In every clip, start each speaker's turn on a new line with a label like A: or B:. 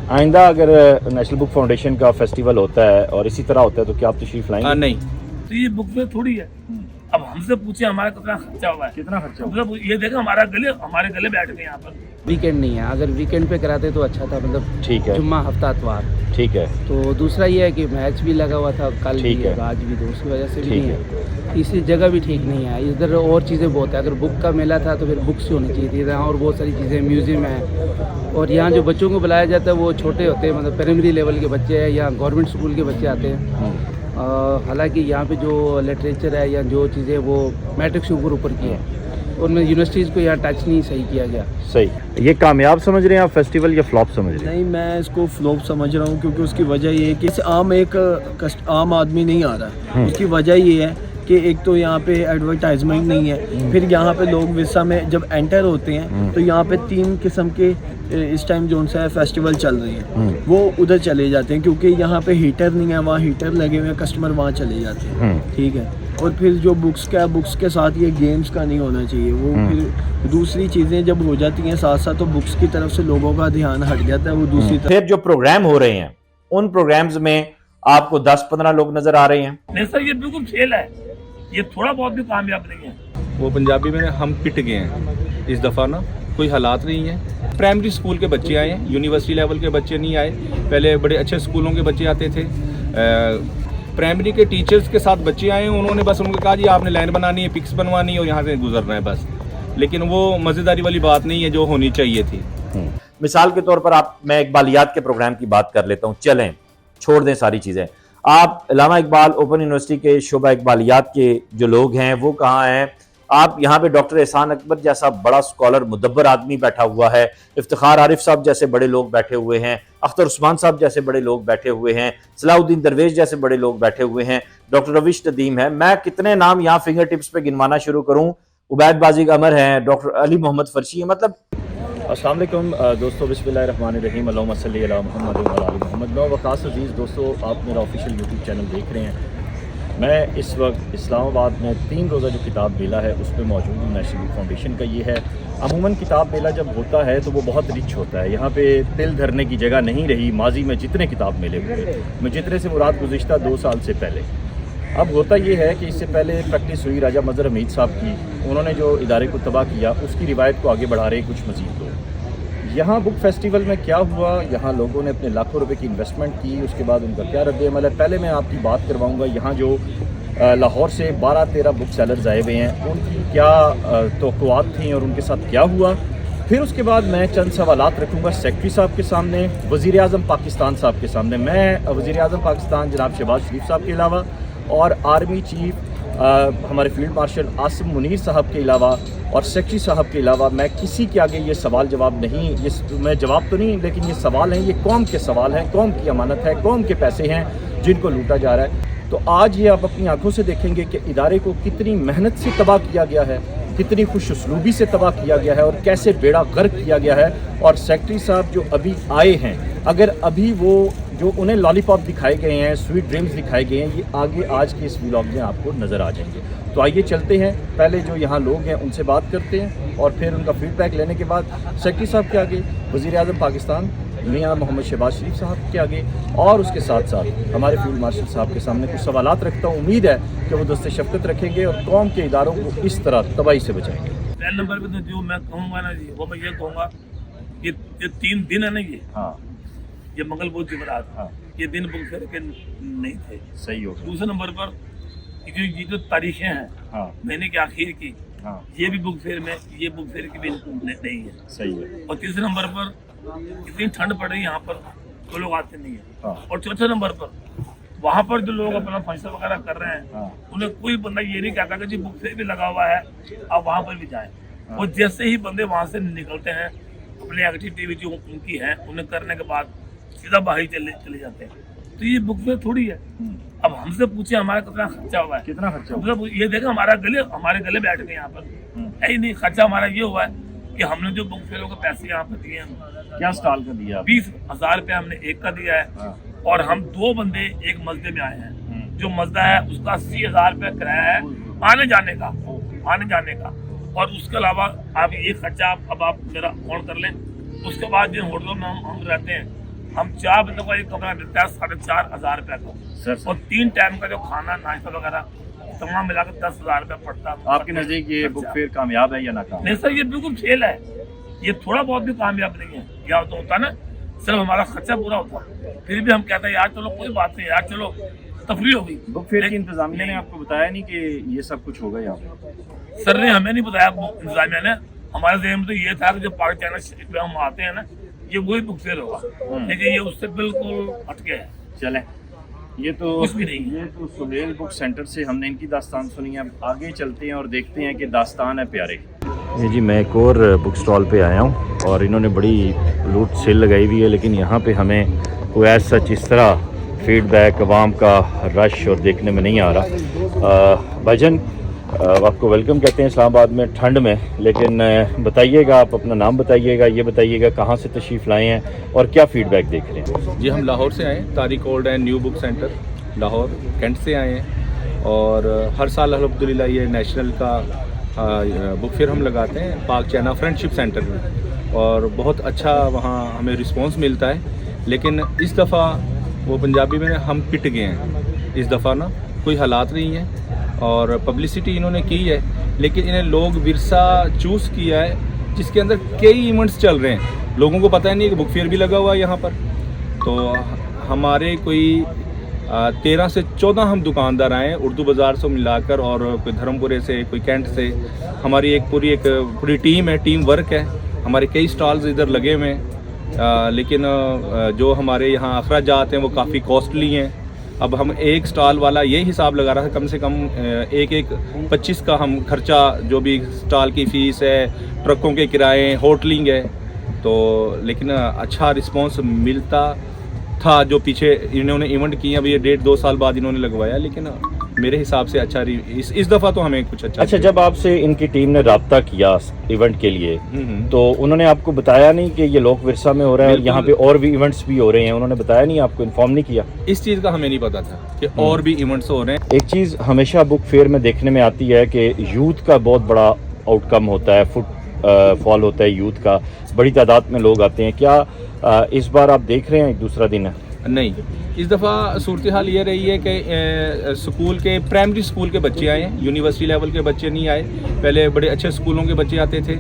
A: आइंदा अगर national book foundation का फेस्टिवल होता है और इसी तरह होता है तो क्या आप तशरीफ लाएंगे?
B: नहीं।
C: तो ये बुक में थोड़ी है। अब हमसे पूछे हमारा कितना खर्चा हुआ है,
A: कितना खर्चा
C: मतलब ये देखें हमारे गले बैठ गए यहाँ पर।
D: वीकेंड नहीं है, अगर वीकेंड पे कराते तो अच्छा था, मतलब
A: ठीक है,
D: जुम्मा हफ्ता इतवार।
A: ठीक है,
D: तो दूसरा ये है कि मैच भी लगा हुआ था कल भी
A: ठीक है।
D: और आज भी, तो उसकी वजह से भी
A: ठीक
D: नहीं है। तीसरी जगह भी ठीक नहीं है, इधर और चीज़ें बहुत है। अगर बुक का मेला था तो फिर बुक्स होनी चाहिए थी यहाँ, और बहुत सारी चीज़ें, म्यूज़ियम है। और यहाँ जो बच्चों को बुलाया जाता है वो छोटे होते हैं, मतलब प्राइमरी लेवल के बच्चे हैं या गवर्नमेंट स्कूल के बच्चे आते हैं। हालांकि यहाँ पे जो लिटरेचर है या जो चीज़ें वो मैट्रिक से ऊपर की है, उनमें यूनिवर्सिटीज़ को यहाँ टच नहीं सही किया गया।
A: सही। ये कामयाब समझ रहे हैं आप फेस्टिवल या फ्लॉप समझ रहे हैं?
B: नहीं, मैं इसको फ्लॉप समझ रहा हूँ, क्योंकि उसकी वजह ये है कि आम आदमी नहीं आ रहा है। उसकी वजह ये है कि एक तो यहाँ पे एडवर्टाइजमेंट नहीं है, फिर यहाँ पे लोग विसा में जब एंटर होते हैं तो यहाँ पे 3 किस्म के इस टाइम जो सा फेस्टिवल चल रहे हैं वो उधर चले जाते हैं, क्योंकि यहाँ पे हीटर नहीं है, वहाँ हीटर लगे हुए हैं, कस्टमर वहाँ चले जाते हैं। ठीक है। और फिर जो बुक्स के साथ ये गेम्स का नहीं होना चाहिए, वो फिर दूसरी चीज़ें जब हो जाती हैं साथ साथ, तो बुक्स की तरफ से लोगों का ध्यान हट जाता है, वो दूसरी तरफ।
A: फिर जो प्रोग्राम हो रहे हैं उन प्रोग्राम्स में आपको 10-15 लोग नजर आ रहे हैं?
C: नहीं सर, ये बिल्कुल फेल है, ये थोड़ा बहुत भी कामयाब नहीं है।
E: वो पंजाबी में हम पिट गए हैं इस दफ़ा ना, कोई हालात नहीं है। प्राइमरी स्कूल के बच्चे आए हैं, यूनिवर्सिटी लेवल के बच्चे नहीं आए। पहले बड़े अच्छे स्कूलों के बच्चे आते थे, प्राइमरी के टीचर्स के साथ बच्चे आए हैं, उन्होंने बस उनको कहा जी आपने लाइन बनानी है, पिक्स बनवानी है और यहाँ से गुजरना है बस। लेकिन वो मज़ेदारी वाली बात नहीं है जो होनी चाहिए थी।
A: मिसाल के तौर पर मैं इकबालियात के प्रोग्राम की बात कर लेता हूँ, चलें छोड़ दें सारी चीज़ें। आप इल्लामा इकबाल ओपन यूनिवर्सिटी के शोबा इकबालियात के जो लोग हैं वो कहाँ हैं? आप यहाँ पे डॉक्टर एहसान अकबर जैसा बड़ा स्कॉलर मुदब्बर आदमी बैठा हुआ है, इफ्तिखार आरिफ साहब जैसे बड़े लोग बैठे हुए हैं, अख्तर उस्मान साहब जैसे बड़े लोग बैठे हुए हैं, सलाउद्दीन दरवेश जैसे बड़े लोग बैठे हुए हैं, डॉक्टर रविश नदीम है। मैं कितने नाम यहाँ फिंगर टिप्स पे गिनवाना शुरू करूँ? उबैद बाजिग अमर हैं, डॉक्टर अली मोहम्मद फर्शी है। मतलब अस्सलाम वालेकुम दोस्तों, बिस्मिल्लाहिर्रहमानिर्रहीम, अल्लाहुम्मा सल्ली अला मुहम्मद व अला आलि मुहम्मद। मैं वकास अजीज़। दोस्तों, आप मेरा ऑफिशियल यूट्यूब चैनल देख रहे हैं। मैं इस वक्त इस्लामाबाद में 3 रोज़ा जो किताब मेला है उस पर मौजूद हूँ। नेशनल बुक फाउंडेशन का ये है। अमूमन किताब मेला जब होता है तो वो बहुत रिच होता है, यहाँ पे तिल धरने की जगह नहीं रही माजी में जितने किताब मेले हुए। मैं जितने से मुराद गुज़िश्ता 2 साल से पहले। अब होता ये है कि इससे पहले प्रैक्टिस हुई राजा मज़हर हमीद साहब की, उन्होंने जो इदारे को तबाह किया उसकी रिवायत को आगे बढ़ा रहे कुछ मज़ीद लोग। यहाँ बुक फेस्टिवल में क्या हुआ, यहाँ लोगों ने अपने लाखों रुपए की इन्वेस्टमेंट की, उसके बाद उनका क्या रद्द-ए-अमल है। पहले मैं आपकी बात करवाऊँगा यहाँ जो लाहौर से 12-13 बुक सेलर्स आए हुए हैं उनकी क्या तवक्कुआत थी और उनके साथ क्या हुआ। फिर उसके बाद मैं चंद सवालात रखूँगा सेक्रेटरी साहब के सामने, वज़ीर आज़म पाकिस्तान साहब के सामने। मैं वज़ीर आज़म पाकिस्तान जनाब शहबाज शरीफ साहब के अलावा और आर्मी चीफ हमारे फील्ड मार्शल आसिम मुनीर साहब के अलावा और सेक्रेटरी साहब के अलावा मैं किसी के आगे ये सवाल जवाब नहीं, ये मैं जवाब तो नहीं, लेकिन ये सवाल हैं, ये कौम के सवाल हैं, कौम की अमानत है, कौम के पैसे हैं जिनको लूटा जा रहा है। तो आज ये आप अपनी आंखों से देखेंगे कि इदारे को कितनी मेहनत से तबाह किया गया है, कितनी खुश उसलूबी से तबाह किया गया है और कैसे बेड़ा गर्क किया गया है। और सेक्रेटरी साहब जो अभी आए हैं, अगर अभी वो जो उन्हें लॉलीपॉप दिखाए गए हैं, स्वीट ड्रीम्स दिखाए गए हैं, ये आगे आज के इस व्लॉग में आपको नज़र आ जाएंगे। तो आइए चलते हैं, पहले जो यहाँ लोग हैं उनसे बात करते हैं और फिर उनका फीडबैक लेने के बाद सेक्रेटरी साहब के आगे, वज़ीर आज़म पाकिस्तान मियां मोहम्मद शहबाज शरीफ साहब के आगे और उसके साथ साथ हमारे फील्ड मार्शल साहब के सामने कुछ सवालात रखता हूँ। उम्मीद है कि वो दस्ते शफ़क़त रखेंगे और कौम के इदारों को इस तरह तबाही से बचाएंगे।
C: पहले नंबर पे तो जो मैं कहूँगा ना जी, वो मैं ये कहूँगा कि ये 3 दिन है ना, ये मंगल बुध जुमेरात, ये दिन बुक फेयर के नहीं थे।
A: सही हो गया।
C: दूसरे नंबर पर ये जो तारीखें हैं महीने के आखिर की, ये भी बुक फेयर में, ये बुक फेयर की भी नहीं है।
A: सही है।
C: और तीसरे नंबर पर इतनी ठंड पड़ रही है यहाँ पर तो लोग आते नहीं है। और चौथे नंबर पर वहाँ पर जो लोग अपना फंक्शन वगैरह कर रहे हैं उन्हें कोई बंदा ये नहीं कहता कि जी बुक फेयर भी लगा हुआ है आप वहाँ पर भी जाएं। और जैसे ही बंदे वहाँ से निकलते हैं अपनी एक्टिविटी जो उनकी है उन्हें करने के बाद सीधा बाहर चले जाते हैं। तो ये बुक फेयर थोड़ी है। अब हमसे पूछे हमारा कितना खर्चा हुआ है,
A: कितना खर्चा?
C: मतलब ये देखें हमारे गले बैठ गए यहाँ पर। है ही नहीं, खर्चा हमारा ये हुआ है कि हमने जो बुक फेयर के पैसे यहाँ पर दिए हैं,
A: क्या स्टॉल का दिया?
C: 20,000 रुपया हमने एक का दिया है। और हम 2 बंदे एक मस्जिद में आए हैं। जो मस्जिद है उसका 80,000 रुपया किराया है आने जाने का। और उसके अलावा आप ये खर्चा अब आप मेरा अकाउंट कर लें। उसके बाद जिन होटलों में हम रहते हैं हम 4 बंदों का एक कमरा मिलता है 4,500 रुपये का
F: सर
C: और 3 टाइम का जो खाना नाश्ता वगैरह तमाम मिलाकर 10,000 रुपये पड़ता है।
F: आपके नज़दीक ये बुक फेयर कामयाब है या नाकाम?
C: नहीं सर, ये बिल्कुल फेल है। ये थोड़ा बहुत भी कामयाब नहीं है। या तो होता ना सिर्फ हमारा खर्चा पूरा होता, फिर भी हम कहते हैं यार चलो कोई बात नहीं यार, चलो तफरी होगी।
F: बुक फेयर की इंतजामिया ने आपको बताया नहीं कि ये सब कुछ होगा यहाँ पे?
C: सर ने हमें नहीं बताया इंतजामिया ने। हमारे जहन में तो ये था कि जब पाकिस्तान शरीफ में हम आते हैं ना, ये वही बुक फेयर होगा, लेकिन ये उससे बिल्कुल हटके है।
F: चलें, ये तो
C: कुछ भी नहीं है।
F: ये तो सुहेल बुक सेंटर से हमने इनकी दास्तान सुनी है। अब आगे चलते हैं और देखते हैं कि दास्तान है प्यारे।
A: ये जी मैं एक और बुक स्टॉल पे आया हूँ और इन्होंने बड़ी लूट सेल लगाई हुई है, लेकिन यहाँ पे हमें कोई ऐसा सच इस तरह फीडबैक अवाम का रश और देखने में नहीं आ रहा। भाईजान आपको वेलकम कहते हैं इस्लामाबाद में ठंड में, लेकिन बताइएगा, आप अपना नाम बताइएगा, ये बताइएगा कहाँ से तशरीफ़ लाए हैं और क्या फ़ीडबैक देख रहे हैं?
E: जी हम लाहौर से आए हैं, Tariq old and new book centre Lahore cantt से आए हैं। और हर साल अल्हम्दुलिल्लाह ये नेशनल का बुक फेयर हम लगाते हैं पाक चाइना फ्रेंडशिप सेंटर में, और बहुत अच्छा वहाँ हमें रिस्पांस मिलता है। लेकिन इस दफ़ा वो पंजाबी में हम पिट गए हैं। इस दफ़ा ना कोई हालात नहीं है और पब्लिसिटी इन्होंने की है, लेकिन इन्हें लोग विरसा चूज़ किया है जिसके अंदर कई इवेंट्स चल रहे हैं। लोगों को पता ही नहीं कि बुक फेयर भी लगा हुआ है यहाँ पर। तो हमारे कोई 13 से 14 हम दुकानदार आए हैं उर्दू बाज़ार से मिलाकर, और कोई धर्मपुरे से, कोई कैंट से। हमारी एक पूरी टीम है, टीम वर्क है। हमारे कई स्टॉल्स इधर लगे हुए हैं, लेकिन जो हमारे यहाँ अखराजात हैं वो काफ़ी कॉस्टली हैं। अब हम एक स्टॉल वाला यही हिसाब लगा रहा था, कम से कम एक 25 का हम खर्चा, जो भी स्टॉल की फ़ीस है, ट्रकों के किराए, होटलिंग है। तो लेकिन अच्छा रिस्पांस मिलता था जो पीछे इन्होंने इवेंट किया। अभी ये 1.5-2 साल बाद इन्होंने लगवाया, लेकिन मेरे हिसाब से अच्छा इस दफ़ा तो हमें कुछ अच्छा।
A: जब आपसे इनकी टीम ने रब्ता किया इवेंट के लिए, तो उन्होंने आपको बताया नहीं कि ये लोक विरसा में हो रहा है और यहाँ पे और भी इवेंट्स भी हो रहे हैं? उन्होंने बताया नहीं, आपको इन्फॉर्म नहीं किया?
E: इस चीज़ का हमें नहीं पता था कि और भी इवेंट्स हो रहे हैं।
A: एक चीज़ हमेशा बुक फेयर में देखने में आती है कि यूथ का बहुत बड़ा आउटकम होता है, फुटफॉल होता है यूथ का, बड़ी तादाद में लोग आते हैं। क्या इस बार आप देख रहे हैं एक दूसरा दिन है?
E: नहीं, इस दफ़ा सूरत हाल ये रही है कि स्कूल के, प्राइमरी स्कूल के बच्चे आए हैं, यूनिवर्सिटी लेवल के बच्चे नहीं आए। पहले बड़े अच्छे स्कूलों के बच्चे आते थे,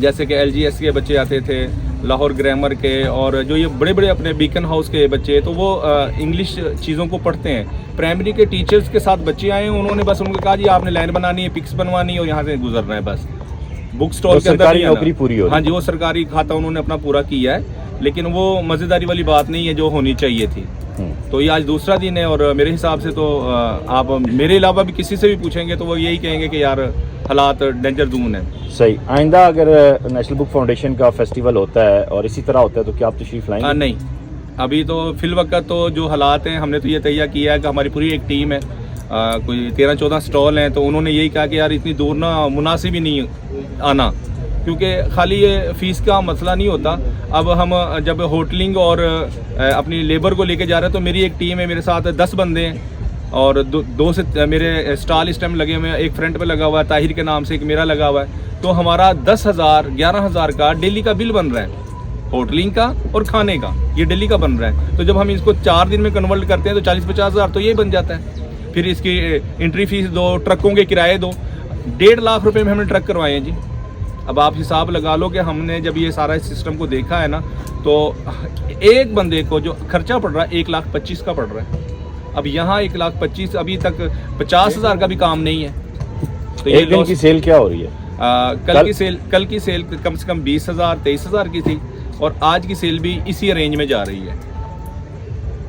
E: जैसे कि LGS के बच्चे आते थे, लाहौर ग्रामर के, और जो ये बड़े बड़े अपने बीकन हाउस के बच्चे, तो वो इंग्लिश चीज़ों को पढ़ते हैं। प्राइमरी के टीचर्स के साथ बच्चे आए हैं, उन्होंने बस उनको कहा जी आपने लाइन बनानी है, पिक्स बनवानी है और यहाँ से गुजरना है बस। बुक स्टॉल के अंदर
A: सरकारी नौकरी पूरी हो रही है।
E: हाँ जी, वो सरकारी खाता उन्होंने अपना पूरा किया है, लेकिन वो मज़ेदारी वाली बात नहीं है जो होनी चाहिए थी। तो ये आज दूसरा दिन है, और मेरे हिसाब से तो आप मेरे अलावा भी किसी से भी पूछेंगे तो वो यही कहेंगे कि यार हालात डेंजर दून है।
A: सही। आइंदा अगर नेशनल बुक फाउंडेशन का फेस्टिवल होता है और इसी तरह होता है तो क्या आप तशरीफ़ लाएंगे?
E: नहीं, अभी तो फिल वक्त तो जो हालात हैं, हमने तो ये तैयार किया है कि हमारी पूरी एक टीम है, कोई 13-14 स्टॉल हैं, तो उन्होंने यही कहा कि यार इतनी दूर ना मुनासिब ही नहीं आना, क्योंकि खाली ये फ़ीस का मसला नहीं होता। अब हम जब होटलिंग और अपनी लेबर को लेके जा रहे हैं, तो मेरी एक टीम है, मेरे साथ 10 बंदे हैं, और दो से मेरे स्टॉल इस टाइम लगे हुए हैं। एक फ्रंट पे लगा हुआ है ताहिर के नाम से, एक मेरा लगा हुआ है। तो हमारा 10,000-11,000 का डेली का बिल बन रहा है, होटलिंग का और खाने का, ये डेली का बन रहा है। तो जब हम इसको 4 दिन में कन्वर्ट करते हैं तो 40-50 हज़ार तो ये बन जाता है। फिर इसकी एंट्री फीस दो, ट्रकों के किराए दो, 1.5 लाख रुपए में हमने ट्रक करवाए हैं जी। अब आप हिसाब लगा लो कि हमने जब ये सारा सिस्टम को देखा है ना, तो एक बंदे को जो खर्चा पड़ रहा है 1,25,000 का पड़ रहा है। अब यहाँ 1,25,000, अभी तक 50,000 का भी काम नहीं है। तो
A: एक दिन की सेल क्या हो रही है?
E: कल की सेल कम से कम 20,000-23,000 की थी, और आज की सेल भी इसी रेंज में जा रही है,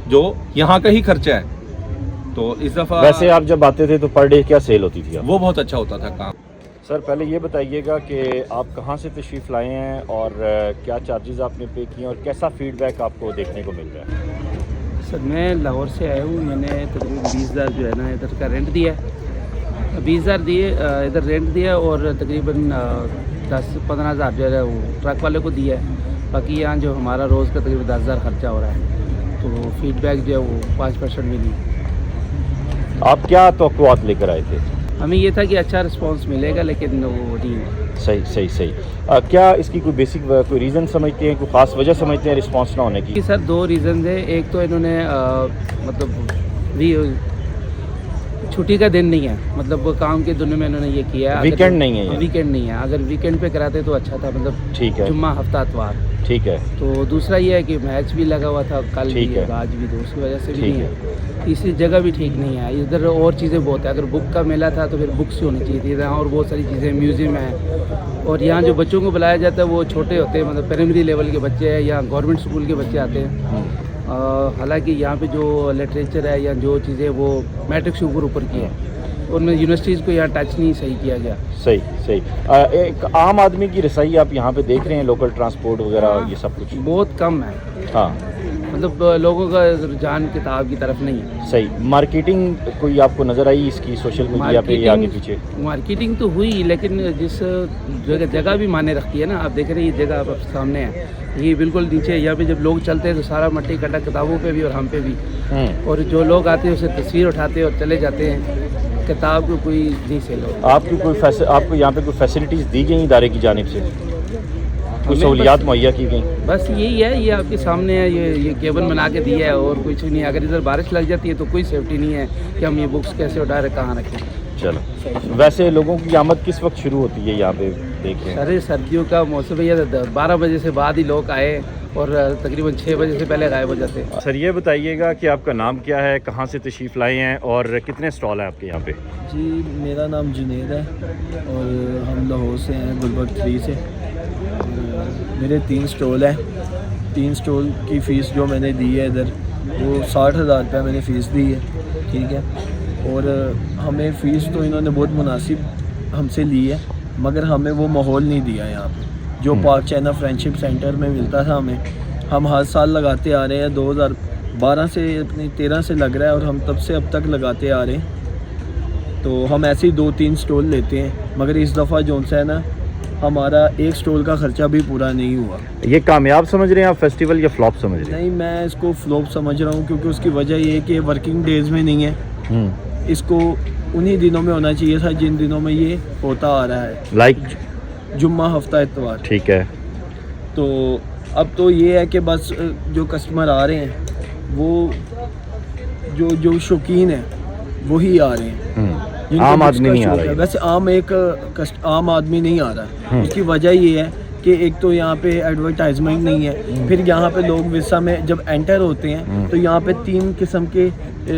E: जो यहाँ का ही खर्चा है। तो इस दफ़ा
A: वैसे आप जब आते थे तो पर डे क्या सेल होती थी?
E: वो बहुत अच्छा होता था काम।
A: सर पहले ये बताइएगा कि आप कहाँ से तशरीफ़ लाए हैं और क्या चार्जेस आपने पे किए और कैसा फीडबैक आपको देखने को मिल रहा है?
D: सर मैं लाहौर से आया हूँ, मैंने तकरीबन 20,000 जो है ना इधर का रेंट दिया, 20,000 दिए इधर रेंट दिया, और तकरीबन 10-15 हज़ार जो है वो ट्रक वाले को दिया है। बाकी यहाँ जो हमारा रोज़ का तकरीबन 10,000 खर्चा हो रहा है। तो फीडबैक जो है वो 5% भी नहीं।
A: आप क्या तवक्कुआत लेकर आए थे?
D: हमें ये था कि अच्छा रिस्पांस मिलेगा, लेकिन वो नहीं हुआ।
A: सही सही सही। क्या इसकी कोई बेसिक कोई रीज़न समझते हैं, कोई ख़ास वजह समझते हैं रिस्पांस ना होने की?
D: कि सर दो रीज़न है। एक तो इन्होंने मतलब भी छुट्टी का दिन नहीं है, मतलब वो काम के दिनों में इन्होंने ये किया है।
A: वीकेंड नहीं है ये?
D: वीकेंड नहीं है, अगर वीकेंड पे कराते तो अच्छा था, मतलब
A: ठीक है
D: जुम्मा हफ्ता इतवार।
A: ठीक है
D: तो दूसरा ये है कि मैच भी लगा हुआ था कल
A: ठीक
D: भी
A: है।
D: आज भी, तो उसकी वजह से भी
A: ठीक
D: नहीं है। तीसरी जगह भी ठीक नहीं है, इधर और चीज़ें बहुत है। अगर बुक का मेला था तो फिर बुक्स ही होनी चाहिए थी, यहाँ और बहुत सारी चीज़ें, म्यूज़ियम है। और यहाँ जो बच्चों को बुलाया जाता है वो छोटे होते हैं, मतलब प्राइमरी लेवल के बच्चे हैं या गवर्नमेंट स्कूल के बच्चे आते हैं। हालांकि यहाँ पे जो लिटरेचर है या जो चीज़ें वो मैट्रिक से ऊपर की है, उनमें यूनिवर्सिटीज़ को यहाँ टच नहीं सही किया गया।
A: सही सही। एक आम आदमी की रसाई आप यहाँ पे देख रहे हैं, लोकल ट्रांसपोर्ट वगैरह ये सब कुछ?
D: बहुत कम है,
A: हाँ
D: मतलब लोगों का रुझान किताब की तरफ नहीं है।
A: सही। मार्केटिंग कोई आपको नज़र आई इसकी सोशल मीडिया पे या आगे पीछे?
D: मार्केटिंग तो हुई, लेकिन जिस जगह भी मायने रखती है ना, आप देख रहे हैं ये जगह आप सामने है, ये बिल्कुल नीचे, यहाँ पे जब लोग चलते हैं तो सारा मट्टी कटा किताबों पे भी और हम पे भी। और जो लोग आते हैं उसे तस्वीर उठाते हैं और चले जाते हैं, किताब को कोई नहीं सेल हो।
A: आपको यहाँ पे कोई फैसिलिटीज़ दी गई इदारे की जानिब से, कोई
D: हमें
A: सहूलियात मुहैया की गई?
D: बस यही है, ये आपके सामने है, ये केबल बना के दिया है और कुछ नहीं। अगर इधर बारिश लग जाती है तो कोई सेफ्टी नहीं है कि हम ये बुक्स कैसे उठा रहे, कहाँ रखें।
A: चलो, वैसे लोगों की आमद किस वक्त शुरू होती है यहाँ पे देख रहे हैं?
D: सारे सर्दियों का मौसम है, ये 12 बजे से बाद ही लोग आए और तकरीबन 6 बजे से पहले गायब हो जाते हैं।
A: सर ये बताइएगा कि आपका नाम क्या है, कहाँ से तशरीफ़ लाए हैं और कितने स्टॉल हैं आपके यहाँ पे?
B: जी, मेरा नाम जुनैद है और हम लाहौर से हैं, गुलबर्ग 3 से। मेरे 3 स्टॉल हैं। 3 स्टॉल की फ़ीस जो मैंने दी है इधर, वो 60,000 रुपये मैंने फ़ीस दी है, ठीक है। और हमें फ़ीस तो इन्होंने बहुत मुनासिब हमसे ली है, मगर हमें वो माहौल नहीं दिया यहाँ पे जो पार्क चाइना फ्रेंडशिप सेंटर में मिलता था हमें। हम हर साल लगाते आ रहे हैं, 2012 से अपनी 13 से लग रहा है और हम तब से अब तक लगाते आ रहे हैं। तो हम ऐसे ही 2-3 स्टॉल लेते हैं, मगर इस दफ़ा जो सा है ना, हमारा एक स्टॉल का ख़र्चा भी पूरा नहीं हुआ।
A: ये कामयाब समझ रहे हैं आप फेस्टिवल या फ्लॉप समझ रहे हैं?
B: नहीं, मैं इसको फ्लॉप समझ रहा हूँ, क्योंकि उसकी वजह ये है कि वर्किंग डेज़ में नहीं है। इसको उन्हीं दिनों में होना चाहिए था जिन दिनों में ये होता आ रहा है,
A: लाइक
B: जुम्मा हफ्ता इतवार।
A: ठीक है।
B: तो अब तो ये है कि बस जो कस्टमर आ रहे हैं वो जो शौकीन है वही आ रहे हैं, जिनको
A: आम
B: बुक्स
A: आदमी
B: का
A: नहीं आ
B: शौक
A: रहा
B: है।
A: है।
B: वैसे आम आदमी नहीं आ रहा है। उसकी वजह ये है कि एक तो यहाँ पे एडवर्टाइजमेंट नहीं है, फिर यहाँ पे लोग विसा में जब एंटर होते हैं तो यहाँ पे 3 किस्म के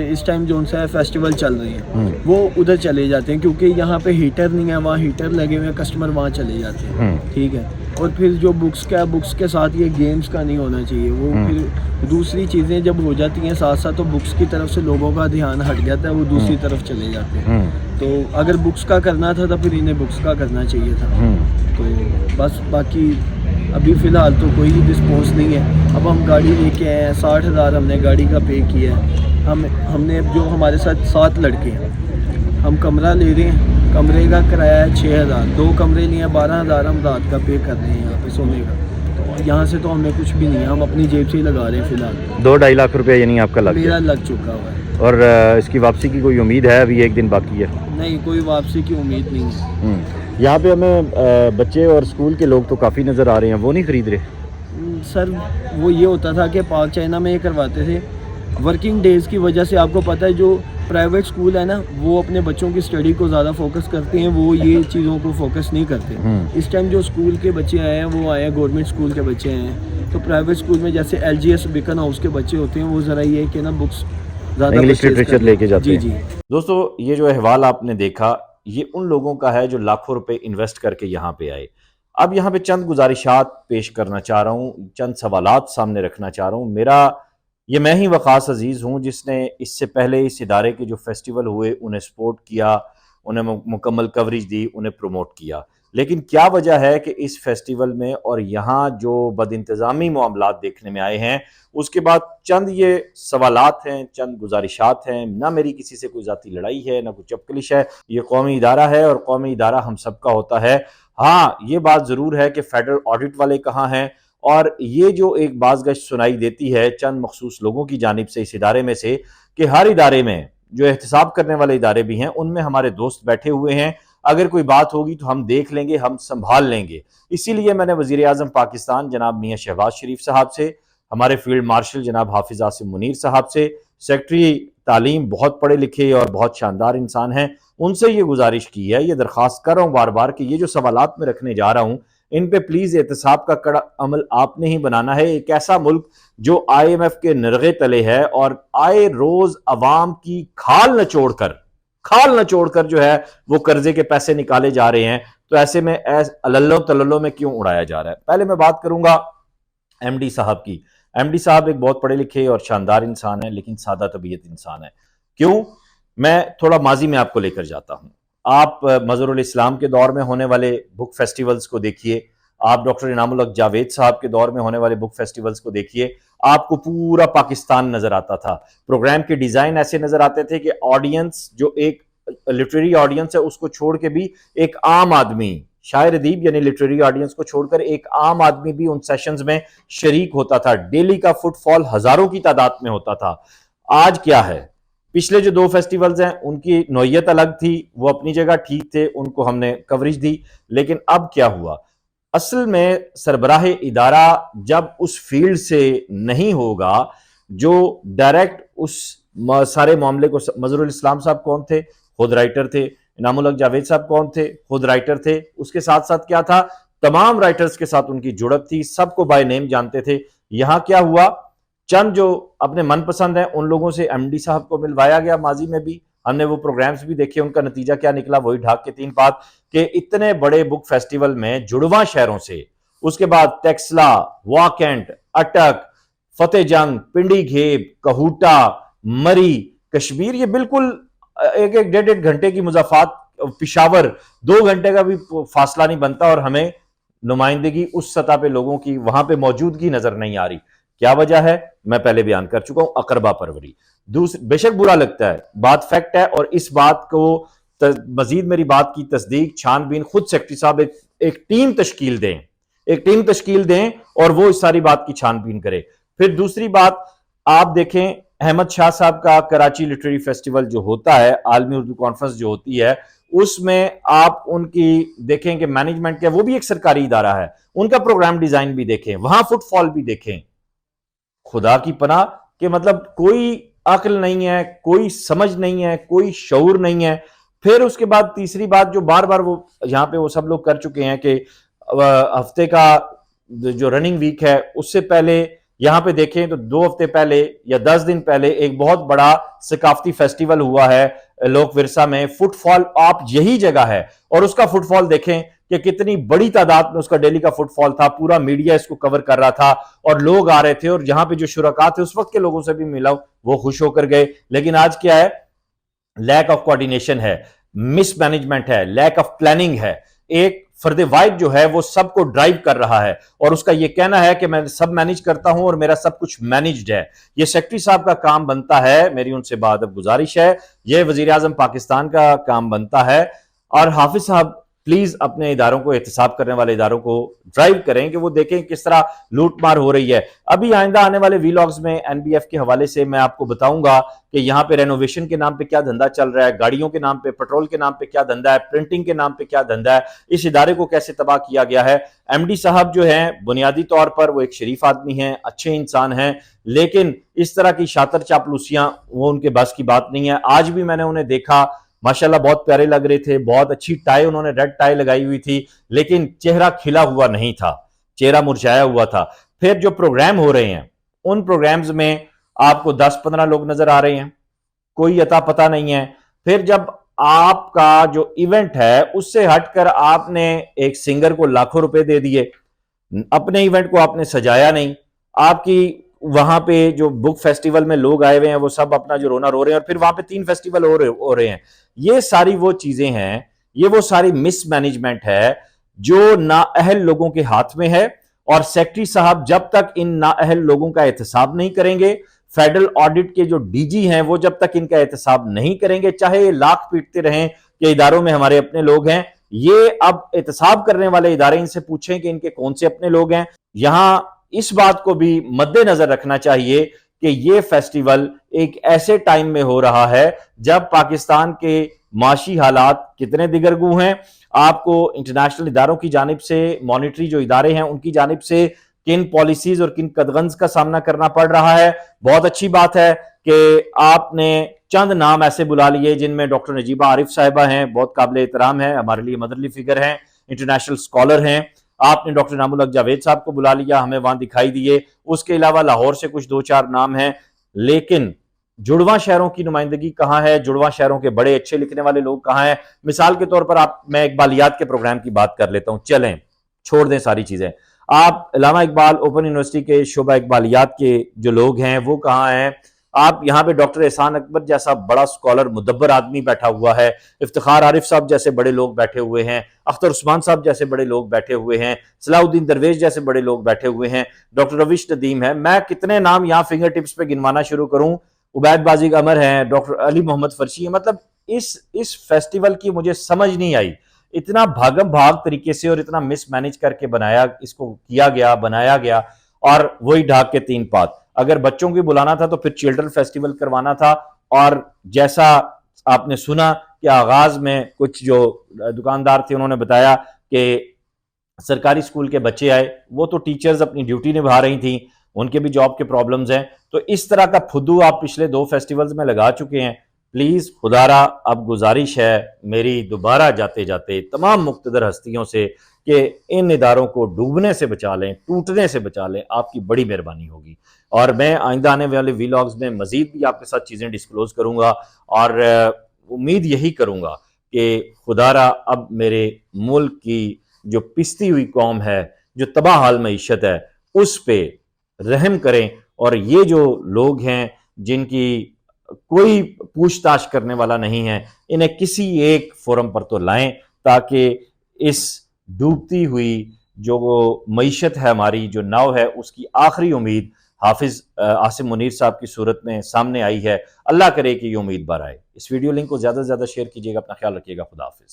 B: इस टाइम जो सा है फेस्टिवल चल रहे हैं, वो उधर चले जाते हैं, क्योंकि यहाँ पे हीटर नहीं है, वहाँ हीटर लगे हुए हैं, कस्टमर वहाँ चले जाते हैं, ठीक है। और फिर जो बुक्स के साथ ये गेम्स का नहीं होना चाहिए, वो फिर दूसरी चीज़ें जब हो जाती हैं साथ साथ, तो बुक्स की तरफ से लोगों का ध्यान हट जाता है, वो दूसरी तरफ चले जाते हैं। तो अगर बुक्स का करना था तो फिर इन्हें बुक्स का करना चाहिए था। तो बस बाकी अभी फ़िलहाल तो कोई रिस्पॉन्स नहीं है। अब हम गाड़ी लेके आए हैं, 60,000 हमने गाड़ी का पे किया है। हमने जो हमारे साथ 7 लड़के हैं, हम कमरा ले रहे हैं, कमरे का किराया है 6,000, 2 कमरे लिए 12,000 हम रात का पे कर रहे हैं यहाँ पे सोने का। तो यहाँ से तो हमें कुछ भी नहीं है, हम अपनी जेब से ही लगा रहे हैं फ़िलहाल।
A: 2-2.5 लाख रुपया यानी आपका लग
B: मेरा
A: गया।
B: लग चुका हुआ है।
A: और इसकी वापसी की कोई उम्मीद है? अभी 1 दिन बाकी है।
B: नहीं, कोई वापसी की उम्मीद नहीं है।
A: यहाँ पे हमें बच्चे और स्कूल के लोग तो काफ़ी नज़र आ रहे हैं, वो नहीं खरीद रहे?
B: सर वो ये होता था कि पार्क चाइना में ये करवाते थे, वर्किंग डेज़ की वजह से। आपको पता है जो प्राइवेट स्कूल है ना, वो अपने बच्चों की स्टडी को ज़्यादा फोकस करते हैं, वो ये चीज़ों को फोकस नहीं करते। इस टाइम जो स्कूल के बच्चे आए हैं वो आए हैं, गवर्नमेंट स्कूल के बच्चे आए हैं। तो प्राइवेट स्कूल में जैसे LGS बिकन हाउस के बच्चे होते हैं, वो ज़रा ये कि ना बुक्स ज़्यादा
A: इंग्लिश लिटरेचर लेके जाते हैं।
B: जी।
A: दोस्तों, ये जो अहवाल आपने देखा, ये उन लोगों का है जो लाखों रुपए इन्वेस्ट करके यहाँ पे आए। अब यहाँ पे चंद गुजारिशात पेश करना चाह रहा हूँ, चंद सवालात सामने रखना चाह रहा हूँ। ये मैं ही वखास अजीज़ हूँ जिसने इससे पहले इस इदारे के जो फेस्टिवल हुए उन्हें सपोर्ट किया, उन्हें मुकम्मल कवरेज दी, उन्हें प्रमोट किया। लेकिन क्या वजह है कि इस फेस्टिवल में और यहाँ जो बदइंतज़ामी मामलात देखने में आए हैं, उसके बाद चंद ये सवालात हैं, चंद गुजारिशात हैं। ना मेरी किसी से कोई ज़ाती लड़ाई है, ना कोई चपकलिश है। ये कौमी इदारा है और कौमी इदारा हम सब का होता है। हाँ, ये बात ज़रूर है कि फेडरल ऑडिट वाले कहाँ हैं, और ये जो एक बाज़गश्त सुनाई देती है चंद मखसूस लोगों की जानिब से इस इदारे में से कि हर इदारे में जो एहतसाब करने वाले इदारे भी हैं उनमें हमारे दोस्त बैठे हुए हैं, अगर कोई बात होगी तो हम देख लेंगे, हम संभाल लेंगे। इसीलिए मैंने वजीर आजम पाकिस्तान जनाब मियां शहबाज शरीफ साहब से, हमारे फील्ड मार्शल जनाब हाफिज आसिम मुनीर साहब से, सेक्रेटरी तालीम बहुत पढ़े लिखे और बहुत शानदार इंसान हैं, उनसे ये गुजारिश की है, ये दरख्वास्त कर रहा हूँ बार बार कि ये जो सवालात में रखने जा रहा हूँ इन पे प्लीज एहतसाब का कड़ा अमल आपने ही बनाना है। एक ऐसा मुल्क जो IMF के निर्गे तले है और आए रोज अवाम की खाल नचोड़कर जो है वो कर्जे के पैसे निकाले जा रहे हैं, तो ऐसे में अल्लो तल्लो में क्यों उड़ाया जा रहा है। पहले मैं बात करूंगा MD साहब की। MD साहब एक बहुत पढ़े लिखे और शानदार इंसान है, लेकिन सादा तबीयत इंसान है। क्यों? मैं थोड़ा माजी में आपको लेकर जाता हूं। आप मजहरुल इस्लाम के दौर में होने वाले बुक फेस्टिवल्स को देखिए, आप डॉक्टर इनामुल हक जावेद साहब के दौर में होने वाले बुक फेस्टिवल्स को देखिए, आपको पूरा पाकिस्तान नजर आता था। प्रोग्राम के डिजाइन ऐसे नजर आते थे कि ऑडियंस जो एक लिटरेरी ऑडियंस है उसको छोड़ के भी एक आम आदमी, शायर अदीब यानी लिटरेरी ऑडियंस को छोड़कर एक आम आदमी भी उन सेशंस में शरीक होता था। डेली का फुटफॉल हजारों की तादाद में होता था। आज क्या है? पिछले जो 2 फेस्टिवल्स हैं उनकी नौयत अलग थी, वो अपनी जगह ठीक थे, उनको हमने कवरेज दी, लेकिन अब क्या हुआ? असल में सरबराह इदारा जब उस फील्ड से नहीं होगा जो डायरेक्ट उस सारे मामले को, मजहरुल इस्लाम साहब कौन थे? खुद राइटर थे। इनामुल हक जावेद साहब कौन थे? खुद राइटर थे। उसके साथ साथ क्या था? तमाम राइटर्स के साथ उनकी जुड़त थी, सबको बाय नेम जानते थे। यहां क्या हुआ? चंद जो अपने मनपसंद हैं उन लोगों से MD साहब को मिलवाया गया। माजी में भी हमने वो प्रोग्राम्स भी देखे, उनका नतीजा क्या निकला? वही ढाक के 3 बात कि इतने बड़े बुक फेस्टिवल में जुड़वा शहरों से, उसके बाद टेक्सला, वाकेंट, अटक, फतेह जंग, पिंडी घेब, कहूटा, मरी, कश्मीर, ये बिल्कुल एक 1.5 घंटे की मुजाफात, पिशावर 2 घंटे का भी फासला नहीं बनता और हमें नुमाइंदगी उस सतह पे लोगों की वहां पे मौजूदगी नजर नहीं आ रही। क्या वजह है? मैं पहले बयान कर चुका हूं, अकरबा परवरी। बेशक बुरा लगता है, बात फैक्ट है, और इस बात को मजीद मेरी बात की तस्दीक छानबीन खुद सेक्रेटरी साहब एक टीम तश्कील दें और वो इस सारी बात की छानबीन करे। फिर दूसरी बात आप देखें, अहमद शाह साहब का कराची लिटरेरी फेस्टिवल जो होता है, आलमी उर्दू कॉन्फ्रेंस जो होती है, उसमें आप उनकी देखें कि मैनेजमेंट क्या, वो भी एक सरकारी इदारा है, उनका प्रोग्राम डिजाइन भी देखें, वहां फुटफॉल भी देखें। खुदा की पनाह के मतलब कोई अक्ल नहीं है, कोई समझ नहीं है, कोई शऊर नहीं है। फिर उसके बाद तीसरी बात जो बार बार वो यहां पे वो सब लोग कर चुके हैं कि हफ्ते का जो रनिंग वीक है उससे पहले यहां पे देखें तो 2 हफ्ते पहले या 10 दिन पहले एक बहुत बड़ा सकाफती फेस्टिवल हुआ है लोक विरसा में। फुटफॉल आप यही जगह है और उसका फुटफॉल देखें कि कितनी बड़ी तादाद में उसका डेली का फुटफॉल था, पूरा मीडिया इसको कवर कर रहा था और लोग आ रहे थे, और जहां पे जो शुरका थे उस वक्त के लोगों से भी मिला, वो खुश होकर गए। लेकिन आज क्या है? लैक ऑफ कोऑर्डिनेशन है, मिसमैनेजमेंट है, लैक ऑफ प्लानिंग है। एक फर्द वाहिद जो है वो सबको ड्राइव कर रहा है और उसका ये कहना है कि मैं सब मैनेज करता हूं और मेरा सब कुछ मैनेज्ड है। ये सेक्रेटरी साहब का काम बनता है, मेरी उनसे बात अब गुजारिश है, ये वजीर आजम पाकिस्तान का काम बनता है। और हाफिज साहब प्लीज अपने इदारों को, एहतसाब करने वाले इदारों को ड्राइव करें कि वो देखें किस तरह लूटमार हो रही है। अभी आइंदा आने वाले वीलॉग्स में NBF के हवाले से मैं आपको बताऊंगा कि यहाँ पे रेनोवेशन के नाम पे क्या धंधा चल रहा है, गाड़ियों के नाम पे, पेट्रोल के नाम पे क्या धंधा है, प्रिंटिंग के नाम पे क्या धंधा है, इस इदारे को कैसे तबाह किया गया है। MD साहब जो हैं बुनियादी तौर पर वो एक शरीफ आदमी हैं, अच्छे इंसान हैं, लेकिन इस तरह की शातर चापलूसियां वो उनके बस की बात नहीं है। आज भी मैंने उन्हें देखा, माशाल्लाह बहुत प्यारे लग रहे थे, बहुत अच्छी टाई, उन्होंने रेड टाई लगाई हुई थी, लेकिन चेहरा खिला हुआ नहीं था, चेहरा मुरझाया हुआ था। फिर जो प्रोग्राम हो रहे हैं उन प्रोग्राम्स में आपको 10-15 लोग नजर आ रहे हैं, कोई अता पता नहीं है। फिर जब आपका जो इवेंट है उससे हटकर आपने एक सिंगर को लाखों रुपए दे दिए, अपने इवेंट को आपने सजाया नहीं, आपकी वहां पे जो बुक फेस्टिवल में लोग आए हुए हैं वो सब अपना जो रोना रो रहे हैं, और फिर वहां पे 3 फेस्टिवल हो रहे हैं। ये सारी वो चीजें हैं, ये वो सारी मिसमैनेजमेंट है जो नाअहल लोगों के हाथ में है। और सेक्रेटरी साहब जब तक इन नाअहल लोगों का एहतसाब नहीं करेंगे, फेडरल ऑडिट के जो DG हैं वो जब तक इनका एहतसाब नहीं करेंगे, चाहे ये लाख पीटते रहें कि इदारों में हमारे अपने लोग हैं, ये अब एहतसाब करने वाले इदारे इनसे पूछें कि इनके कौन से अपने लोग हैं। यहां इस बात को भी मद्देनजर रखना चाहिए कि ये फेस्टिवल एक ऐसे टाइम में हो रहा है जब पाकिस्तान के माशी हालात कितने दिगरगू हैं। आपको इंटरनेशनल इदारों की जानिब से, मॉनिटरी जो इदारे हैं उनकी जानिब से किन पॉलिसीज और किन कदगंज का सामना करना पड़ रहा है। बहुत अच्छी बात है कि आपने चंद नाम ऐसे बुला लिए जिनमें डॉक्टर नजीबा आरिफ साहिबा हैं, बहुत काबिल एहतराम है, हमारे लिए मदरली फिगर हैं, इंटरनेशनल स्कॉलर हैं। आपने डॉक्टर नामुल हक जावेद साहब को बुला लिया, हमें वहां दिखाई दिए। उसके अलावा लाहौर से कुछ 2-4 नाम हैं, लेकिन जुड़वा शहरों की नुमाइंदगी कहां है? जुड़वा शहरों के बड़े अच्छे लिखने वाले लोग कहां हैं? मिसाल के तौर पर मैं इकबालियात के प्रोग्राम की बात कर लेता हूं। चलें, छोड़ दें सारी चीजें। आप अल्लामा इकबाल ओपन यूनिवर्सिटी के शोबा इकबालियात के जो लोग हैं वो कहां हैं? आप यहाँ पे डॉक्टर एहसान अकबर जैसा बड़ा स्कॉलर मुदब्बर आदमी बैठा हुआ है, इफ्तिखार आरिफ साहब जैसे बड़े लोग बैठे हुए हैं, अख्तर उस्मान साहब जैसे बड़े लोग बैठे हुए हैं, सलाउद्दीन दरवेश जैसे बड़े लोग बैठे हुए हैं, डॉक्टर रविश नदीम है। मैं कितने नाम यहाँ फिंगर टिप्स पे गिनवाना शुरू करूं? उबैद बाजी अमर हैं, डॉक्टर अली मोहम्मद फर्शी है। मतलब इस फेस्टिवल की मुझे समझ नहीं आई, इतना भागम भाग तरीके से और इतना मिसमैनेज करके इसको किया गया, बनाया गया, और वही ढाक के 3 पात। अगर बच्चों को बुलाना था तो फिर चिल्ड्रन फेस्टिवल करवाना था। और जैसा आपने सुना कि आगाज में कुछ जो दुकानदार थे उन्होंने बताया कि सरकारी स्कूल के बच्चे आए, वो तो टीचर्स अपनी ड्यूटी निभा रही थी, उनके भी जॉब के प्रॉब्लम्स हैं। तो इस तरह का फुद्दू आप पिछले 2 फेस्टिवल्स में लगा चुके हैं। प्लीज खुदारा अब गुजारिश है मेरी दोबारा जाते जाते तमाम मुक्तदर हस्तियों से कि इन इदारों को डूबने से बचा लें, टूटने से बचा लें, आपकी बड़ी मेहरबानी होगी। और मैं आइंदा आने वाले वीलॉग्स में मजीद भी आपके साथ चीज़ें डिस्क्लोज करूंगा, और उम्मीद यही करूंगा कि खुदारा अब मेरे मुल्क की जो पिसती हुई कौम है, जो तबाह हाल मईशत है, उस पे रहम करें। और ये जो लोग हैं जिनकी कोई पूछताछ करने वाला नहीं है, इन्हें किसी एक फोरम पर तो लाएं ताकि इस डूबती हुई जो मईशत है, हमारी जो नाव है, उसकी आखिरी उम्मीद हाफिज आसिम मुनीर साहब की सूरत में सामने आई है। अल्लाह करे कि ये उम्मीद बार आए। इस वीडियो लिंक को ज़्यादा से ज़्यादा शेयर कीजिएगा। अपना ख्याल रखिएगा। खुदा हाफिज।